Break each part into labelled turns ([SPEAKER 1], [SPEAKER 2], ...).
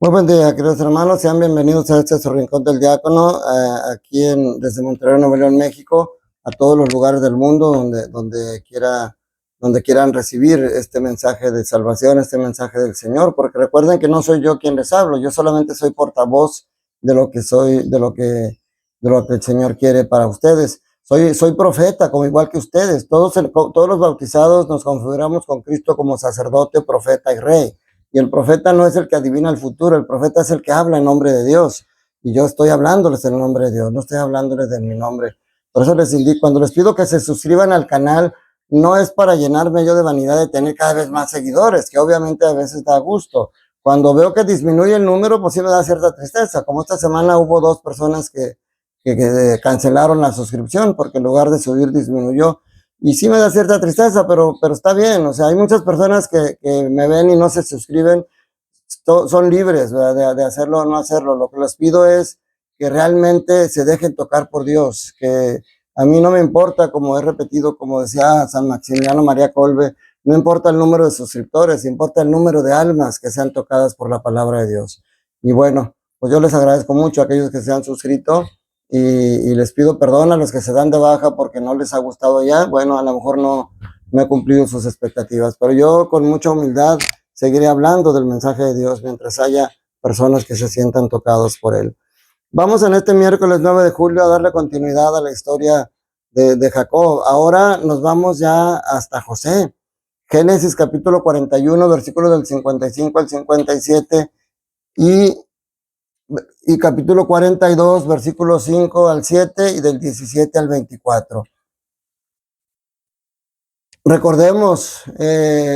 [SPEAKER 1] Muy buen día, queridos hermanos. Sean bienvenidos a este su Rincón del Diácono, aquí desde Monterrey, Nuevo León, México, a todos los lugares del mundo donde quieran recibir este mensaje de salvación, este mensaje del Señor, porque recuerden que no soy yo quien les hablo, yo solamente soy portavoz de lo que soy, de lo que el Señor quiere para ustedes. Soy profeta, como igual que ustedes. Todos los bautizados nos configuramos con Cristo como sacerdote, profeta y rey. Y el profeta no es el que adivina el futuro, el profeta es el que habla en nombre de Dios. Y yo estoy hablándoles en nombre de Dios, no estoy hablándoles de mi nombre. Por eso les indico, cuando les pido que se suscriban al canal, no es para llenarme yo de vanidad de tener cada vez más seguidores, que obviamente a veces da gusto. Cuando veo que disminuye el número, pues sí me da cierta tristeza. Como esta semana hubo 2 personas que cancelaron la suscripción porque en lugar de subir disminuyó. Y sí me da cierta tristeza, pero está bien. O sea, hay muchas personas que me ven y no se suscriben. Son libres, ¿verdad? De hacerlo o no hacerlo. Lo que les pido es que realmente se dejen tocar por Dios. Que a mí no me importa, como he repetido, como decía San Maximiliano María Kolbe, no importa el número de suscriptores, importa el número de almas que sean tocadas por la palabra de Dios. Y bueno, pues yo les agradezco mucho a aquellos que se han suscrito. Y les pido perdón a los que se dan de baja porque no les ha gustado ya. Bueno, a lo mejor no he cumplido sus expectativas, pero yo con mucha humildad seguiré hablando del mensaje de Dios mientras haya personas que se sientan tocados por él. Vamos en este miércoles 9 de julio a darle continuidad a la historia de Jacob. Ahora nos vamos ya hasta José. Génesis capítulo 41, versículos del 55 al 57 y capítulo 42, versículos 5 al 7 y del 17 al 24. Recordemos,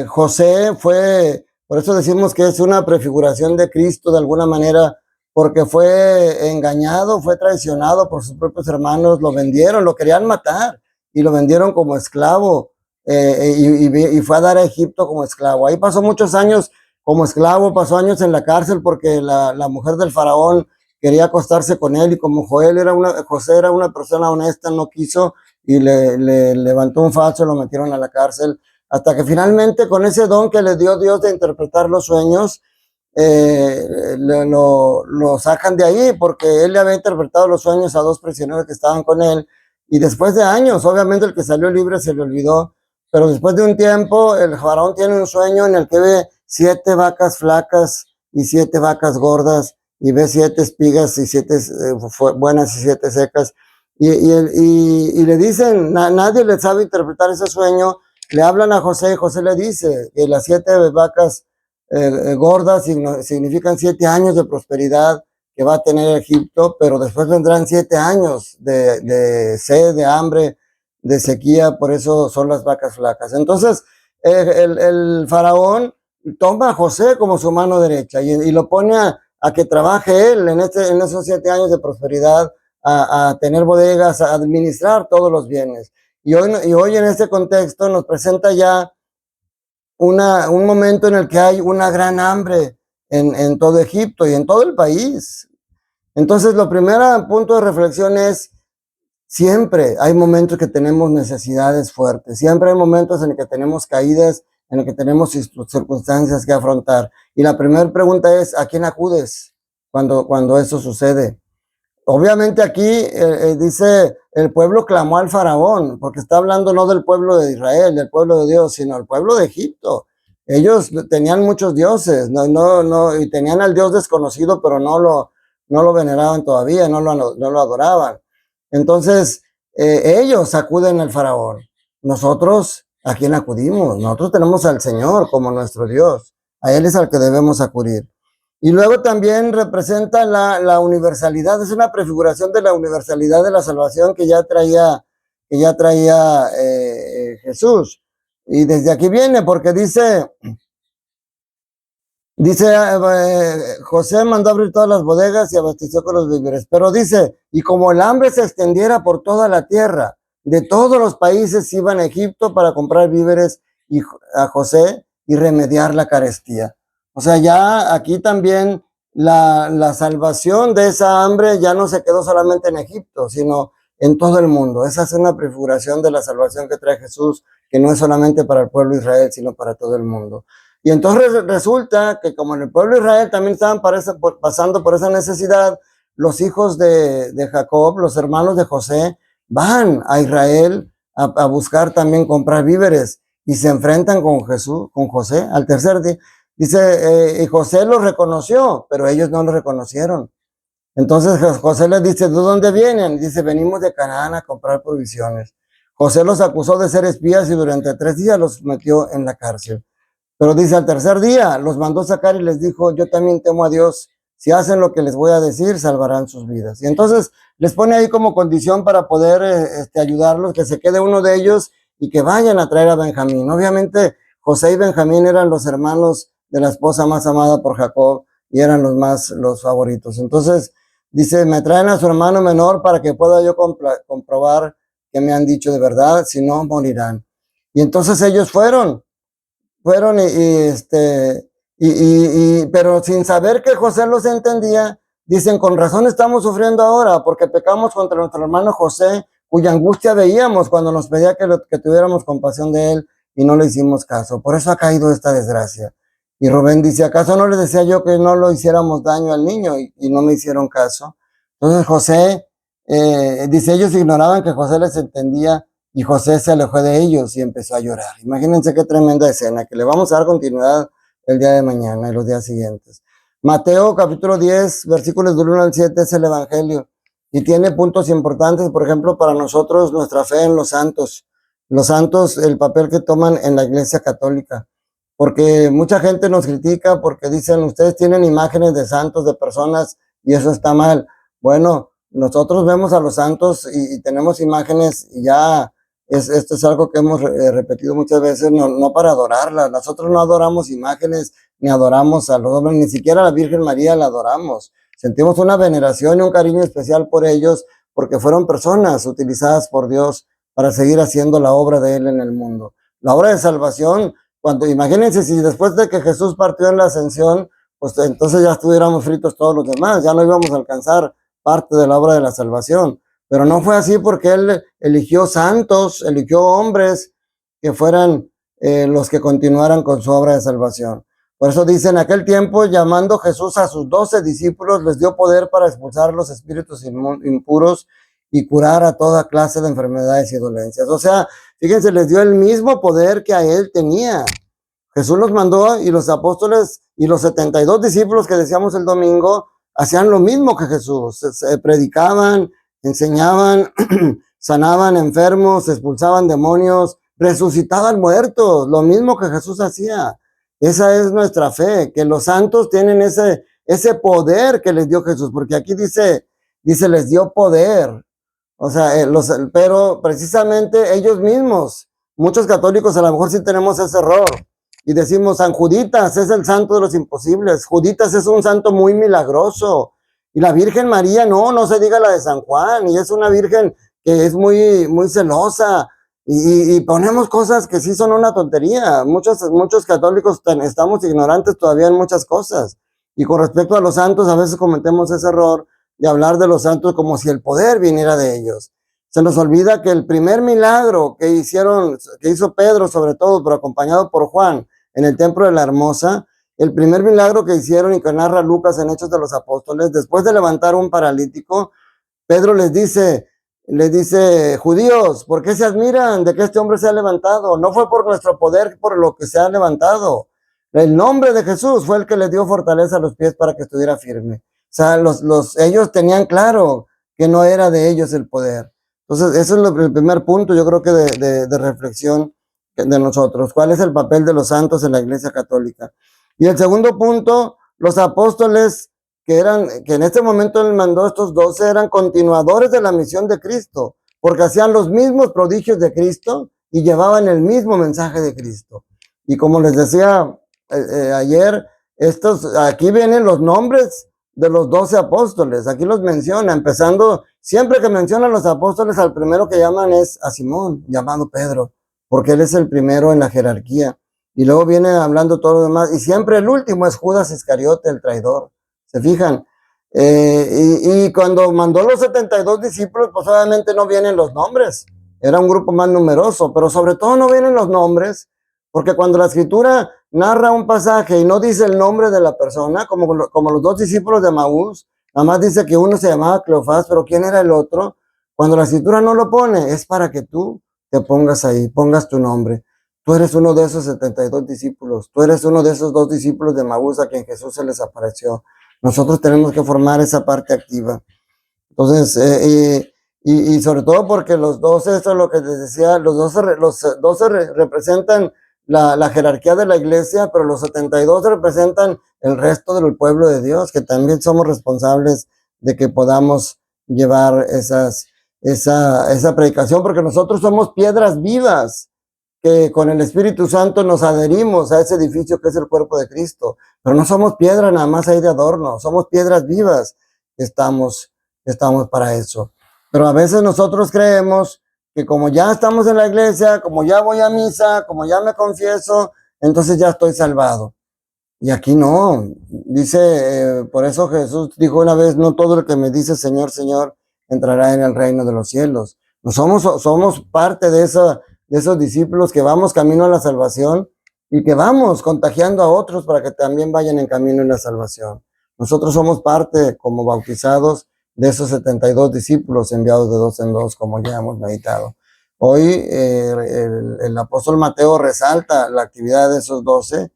[SPEAKER 1] José fue, por eso decimos que es una prefiguración de Cristo de alguna manera, porque fue engañado, fue traicionado por sus propios hermanos, lo vendieron, lo querían matar y lo vendieron como esclavo, y fue a dar a Egipto como esclavo. Ahí pasó muchos años como esclavo, pasó años en la cárcel porque la mujer del faraón quería acostarse con él, y como José era una persona honesta, no quiso, y le levantó un falso y lo metieron a la cárcel, hasta que finalmente con ese don que le dio Dios de interpretar los sueños, lo sacan de ahí, porque él le había interpretado los sueños a 2 prisioneros que estaban con él, y después de años, obviamente el que salió libre se le olvidó, pero después de un tiempo el faraón tiene un sueño en el que ve 7 vacas flacas y 7 vacas gordas, y ve 7 espigas y 7 buenas y 7 secas, y le dicen, nadie le sabe interpretar ese sueño. Le hablan a José, José le dice que las 7 vacas gordas significan 7 años de prosperidad que va a tener Egipto, pero después vendrán 7 años de sed, de hambre, de sequía, por eso son las vacas flacas. Entonces el faraón toma a José como su mano derecha y lo pone a que trabaje él en esos 7 años de prosperidad, a tener bodegas, a administrar todos los bienes. Y hoy en este contexto nos presenta ya un momento en el que hay una gran hambre en todo Egipto y en todo el país. Entonces, lo primero punto de reflexión es, siempre hay momentos que tenemos necesidades fuertes, siempre hay momentos en el que tenemos caídas, en el que tenemos circunstancias que afrontar. Y la primera pregunta es, ¿a quién acudes cuando eso sucede? Obviamente aquí dice, el pueblo clamó al faraón, porque está hablando no del pueblo de Israel, del pueblo de Dios, sino del pueblo de Egipto. Ellos tenían muchos dioses, y tenían al Dios desconocido, pero no lo veneraban todavía, no lo adoraban. Entonces, ellos acuden al faraón. Nosotros, ¿a quién acudimos? Nosotros tenemos al Señor como nuestro Dios. A Él es al que debemos acudir. Y luego también representa la universalidad, es una prefiguración de la universalidad de la salvación que ya traía Jesús. Y desde aquí viene, porque dice José mandó abrir todas las bodegas y abasteció con los víveres, pero dice, y como el hambre se extendiera por toda la tierra, de todos los países iban a Egipto para comprar víveres a José y remediar la carestía. O sea, ya aquí también la salvación de esa hambre ya no se quedó solamente en Egipto, sino en todo el mundo. Esa es una prefiguración de la salvación que trae Jesús, que no es solamente para el pueblo de Israel, sino para todo el mundo. Y entonces resulta que como en el pueblo de Israel también estaban pasando por esa necesidad, los hijos de Jacob, los hermanos de José, van a Israel a buscar también comprar víveres y se enfrentan con José al tercer día. Dice, y José los reconoció, pero ellos no lo reconocieron. Entonces José les dice, ¿de dónde vienen? Dice, venimos de Canaán a comprar provisiones. José los acusó de ser espías y durante 3 días los metió en la cárcel. Pero dice, al tercer día los mandó sacar y les dijo, yo también temo a Dios. Si hacen lo que les voy a decir, salvarán sus vidas. Y entonces les pone ahí como condición para poder ayudarlos, que se quede uno de ellos y que vayan a traer a Benjamín. Obviamente José y Benjamín eran los hermanos de la esposa más amada por Jacob y eran los favoritos. Entonces dice, me traen a su hermano menor para que pueda yo comprobar que me han dicho de verdad, si no morirán. Y entonces ellos fueron pero sin saber que José los entendía, dicen, con razón estamos sufriendo ahora, porque pecamos contra nuestro hermano José, cuya angustia veíamos cuando nos pedía que tuviéramos compasión de él y no le hicimos caso. Por eso ha caído esta desgracia. Y Rubén dice, ¿acaso no les decía yo que no lo hiciéramos daño al niño? Y no me hicieron caso. Entonces José, dice, ellos ignoraban que José les entendía y José se alejó de ellos y empezó a llorar. Imagínense qué tremenda escena, que le vamos a dar continuidad el día de mañana y los días siguientes. Mateo capítulo 10, versículos del 1 al 7 es el Evangelio y tiene puntos importantes, por ejemplo, para nosotros, nuestra fe en los santos. Los santos, el papel que toman en la Iglesia Católica. Porque mucha gente nos critica porque dicen, ustedes tienen imágenes de santos, de personas, y eso está mal. Bueno, nosotros vemos a los santos y tenemos imágenes y ya esto es algo que hemos repetido muchas veces, no para adorarla. Nosotros no adoramos imágenes, ni adoramos a los hombres, ni siquiera a la Virgen María la adoramos. Sentimos una veneración y un cariño especial por ellos, porque fueron personas utilizadas por Dios para seguir haciendo la obra de Él en el mundo. La obra de salvación, imagínense si después de que Jesús partió en la ascensión, pues entonces ya estuviéramos fritos todos los demás, ya no íbamos a alcanzar parte de la obra de la salvación. Pero no fue así porque Él eligió santos, eligió hombres que fueran los que continuaran con su obra de salvación. Por eso dice, en aquel tiempo, llamando Jesús a sus 12 discípulos, les dio poder para expulsar los espíritus impuros y curar a toda clase de enfermedades y dolencias. O sea, fíjense, les dio el mismo poder que a Él tenía. Jesús los mandó y los apóstoles y los 72 discípulos que decíamos el domingo hacían lo mismo que Jesús. Se predicaban, enseñaban, sanaban enfermos, expulsaban demonios, resucitaban muertos, lo mismo que Jesús hacía. Esa es nuestra fe, que los santos tienen ese poder que les dio Jesús, porque aquí dice les dio poder. O sea, pero precisamente ellos mismos, muchos católicos a lo mejor sí tenemos ese error y decimos, San Juditas es el santo de los imposibles, Juditas es un santo muy milagroso, y la Virgen María no se diga la de San Juan, y es una virgen que es muy, muy celosa, y ponemos cosas que sí son una tontería. Muchos católicos estamos ignorantes todavía en muchas cosas, y con respecto a los santos a veces cometemos ese error de hablar de los santos como si el poder viniera de ellos. Se nos olvida que el primer milagro que hizo Pedro sobre todo, pero acompañado por Juan, en el templo de la Hermosa, el primer milagro que hicieron y que narra Lucas en Hechos de los Apóstoles, después de levantar un paralítico, Pedro les dice, judíos, ¿por qué se admiran de que este hombre se ha levantado? No fue por nuestro poder por lo que se ha levantado. El nombre de Jesús fue el que les dio fortaleza a los pies para que estuviera firme. O sea, ellos tenían claro que no era de ellos el poder. Entonces, ese es el primer punto, yo creo que de reflexión de nosotros. ¿Cuál es el papel de los santos en la Iglesia Católica? Y el segundo punto, los apóstoles que en este momento él mandó a estos 12, eran continuadores de la misión de Cristo, porque hacían los mismos prodigios de Cristo y llevaban el mismo mensaje de Cristo. Y como les decía ayer, aquí vienen los nombres de los 12 apóstoles, aquí los menciona, empezando, siempre que mencionan los apóstoles, al primero que llaman es a Simón, llamado Pedro, porque él es el primero en la jerarquía, y luego viene hablando todo lo demás, y siempre el último es Judas Iscariote, el traidor, ¿se fijan? Y cuando mandó los 72 discípulos, pues obviamente no vienen los nombres, era un grupo más numeroso, pero sobre todo no vienen los nombres, Porque cuando la escritura narra un pasaje y no dice el nombre de la persona, como los dos discípulos de Maús, nada más dice que uno se llamaba Cleofás, pero ¿quién era el otro? Cuando la escritura no lo pone, es para que tú te pongas ahí, pongas tu nombre. Tú eres uno de esos 72 discípulos, tú eres uno de esos dos discípulos de Maús a quien Jesús se les apareció. Nosotros tenemos que formar esa parte activa. Entonces, y sobre todo porque los 12, eso es lo que les decía, los 12 representan la jerarquía de la iglesia, pero los 72 representan el resto del pueblo de Dios, que también somos responsables de que podamos llevar esa predicación, porque nosotros somos piedras vivas, que con el Espíritu Santo nos adherimos a ese edificio que es el cuerpo de Cristo, pero no somos piedras nada más ahí de adorno, somos piedras vivas que estamos para eso. Pero a veces nosotros creemos que como ya estamos en la iglesia, como ya voy a misa, como ya me confieso, entonces ya estoy salvado. Y aquí no, dice, por eso Jesús dijo una vez, no todo el que me dice Señor, Señor, entrará en el reino de los cielos. No somos parte de esos discípulos que vamos camino a la salvación y que vamos contagiando a otros para que también vayan en camino en la salvación. Nosotros somos parte, como bautizados, de esos 72 discípulos enviados de dos en dos, como ya hemos meditado. Hoy el apóstol Mateo resalta la actividad de esos 12,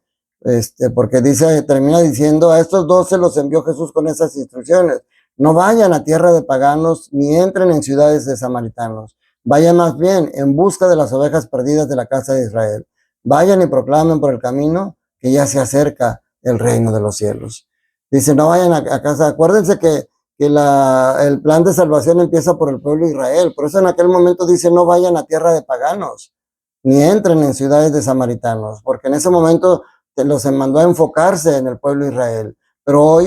[SPEAKER 1] porque termina diciendo, a estos 12 los envió Jesús con esas instrucciones: no vayan a tierra de paganos, ni entren en ciudades de samaritanos. Vayan más bien en busca de las ovejas perdidas de la casa de Israel. Vayan y proclamen por el camino que ya se acerca el reino de los cielos. Dice, no vayan a casa. Acuérdense que el plan de salvación empieza por el pueblo de Israel. Por eso en aquel momento dice, no vayan a tierra de paganos, ni entren en ciudades de samaritanos, porque en ese momento los mandó a enfocarse en el pueblo de Israel. Pero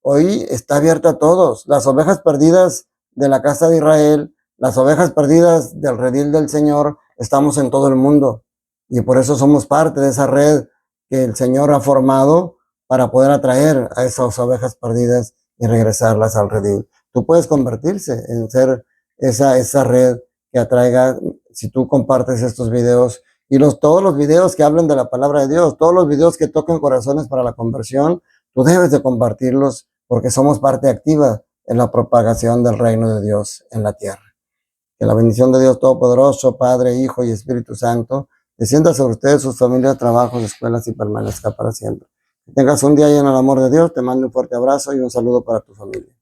[SPEAKER 1] hoy está abierta a todos. Las ovejas perdidas de la casa de Israel, las ovejas perdidas del redil del Señor, estamos en todo el mundo. Y por eso somos parte de esa red que el Señor ha formado para poder atraer a esas ovejas perdidas y regresarlas al redil. Tú puedes convertirse en ser esa red que atraiga, si tú compartes estos videos y todos los videos que hablen de la palabra de Dios, todos los videos que toquen corazones para la conversión, tú debes de compartirlos porque somos parte activa en la propagación del reino de Dios en la tierra. Que la bendición de Dios Todopoderoso, Padre, Hijo y Espíritu Santo, descienda sobre ustedes, sus familias, trabajos, escuelas y permanezca para siempre. Que tengas un día lleno del amor de Dios. Te mando un fuerte abrazo y un saludo para tu familia.